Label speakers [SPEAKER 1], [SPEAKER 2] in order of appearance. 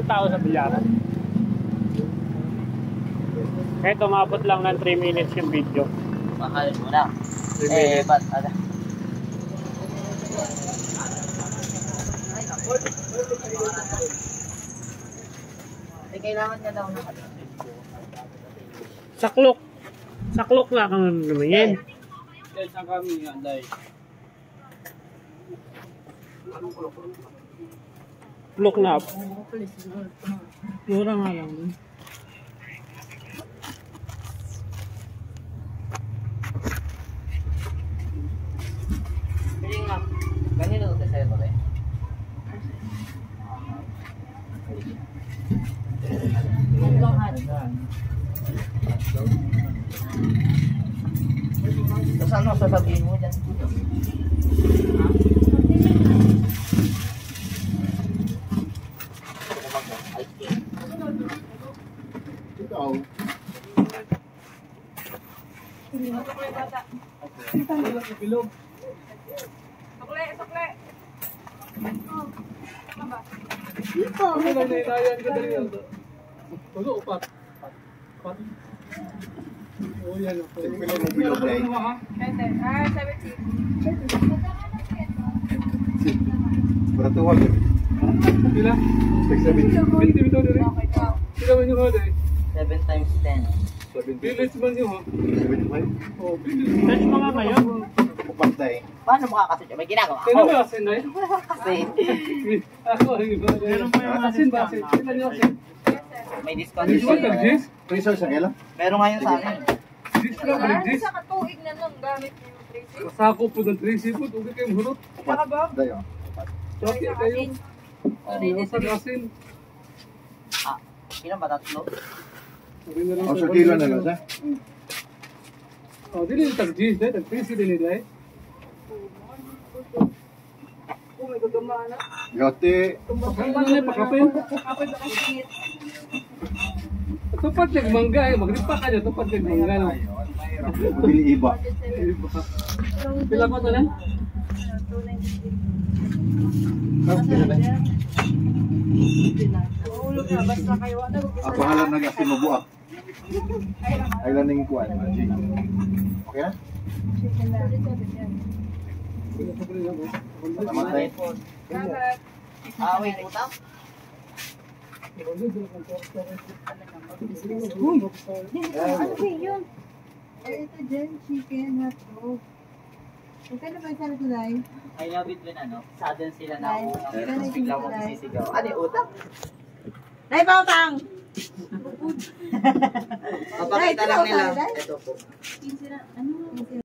[SPEAKER 1] tao sa bilyaran. Kahit umabot lang ng 3 minutes yung video.
[SPEAKER 2] Mahalin mo na. Ba't ada? Kailangan ka daw na
[SPEAKER 1] Saklok. Saklok na kang lumingin.
[SPEAKER 3] Guys, ang kami nga, day.
[SPEAKER 1] Look na. Mura nga lang.
[SPEAKER 2] Piling nga. Ganyan ito sa'yo ko eh. Tapos ano sasabihin mo dyan?
[SPEAKER 4] Ikaw.
[SPEAKER 3] Bilog.
[SPEAKER 5] Sukle, sukle.
[SPEAKER 4] Ito.
[SPEAKER 3] Ano na inayan ka dali yan? Tulo, upat. Upat. Oh, yan.
[SPEAKER 4] Bilog mo bilog na eh.
[SPEAKER 5] Pwede. 70.
[SPEAKER 4] Beratuwag.
[SPEAKER 3] Pila?
[SPEAKER 4] 670.
[SPEAKER 3] 20 bitaw na rin.
[SPEAKER 5] Okay, ikaw.
[SPEAKER 3] Pila man yung hada eh.
[SPEAKER 2] 7 times 10.
[SPEAKER 3] Village man yung ha.
[SPEAKER 4] 75.
[SPEAKER 3] Oh, village.
[SPEAKER 1] Search mo nga ngayon.
[SPEAKER 4] Upat na eh.
[SPEAKER 2] Paano makakasya? May ginagawa
[SPEAKER 3] Kaya
[SPEAKER 2] ako.
[SPEAKER 3] ba asin na eh?
[SPEAKER 2] Kasi
[SPEAKER 3] Ako, ang iba.
[SPEAKER 1] Meron pa yung
[SPEAKER 3] Asin ba asin? Pila niyo asin?
[SPEAKER 2] may discount.
[SPEAKER 3] Hindi mo tag-gis?
[SPEAKER 4] Research ang ilan?
[SPEAKER 2] Meron nga yun sa akin.
[SPEAKER 3] Gis lang, tag-gis.
[SPEAKER 5] Sa katuig na nung gamit niyo yung 3
[SPEAKER 3] Kasako po ng 3 seafood. Okay kayong hurot.
[SPEAKER 5] Saka ba?
[SPEAKER 4] Dayo.
[SPEAKER 3] Choki kayo. Ang sa asin.
[SPEAKER 2] Ilan ba? Tatlo?
[SPEAKER 3] Sabi na lang
[SPEAKER 4] O sa kilo na lang siya.
[SPEAKER 3] Oh, dili yung tag-gis. Tag-3 din nila eh.
[SPEAKER 5] Oh my God, gumana.
[SPEAKER 4] Yote.
[SPEAKER 3] Pakapin na lang, pakapin.
[SPEAKER 5] Kapag nakikit.
[SPEAKER 3] Tupad nagmangga eh. Magripa ka niya. Tupad nagmangga. No?
[SPEAKER 4] Bili iba.
[SPEAKER 3] Pila pa ito lang?
[SPEAKER 5] 296. Mahulog na, basta kayo. Ano,
[SPEAKER 4] Ako halang nag-asinubo ah. Ay laning kuwan. Okay na?
[SPEAKER 5] chicken na.
[SPEAKER 4] Namatay.
[SPEAKER 5] Dapat.
[SPEAKER 2] Wait, utang?
[SPEAKER 5] Ano ba yun? Ito dyan, chicken, hotdog. Magkano ba yung ito, Day?
[SPEAKER 2] I love it when ano, sudden sila na
[SPEAKER 5] Ay,
[SPEAKER 2] tapos bigla mo sisigaw. Ano yung utang?
[SPEAKER 5] Day, pautang!
[SPEAKER 2] Papakita lang nila.
[SPEAKER 5] Day?
[SPEAKER 2] Ito po.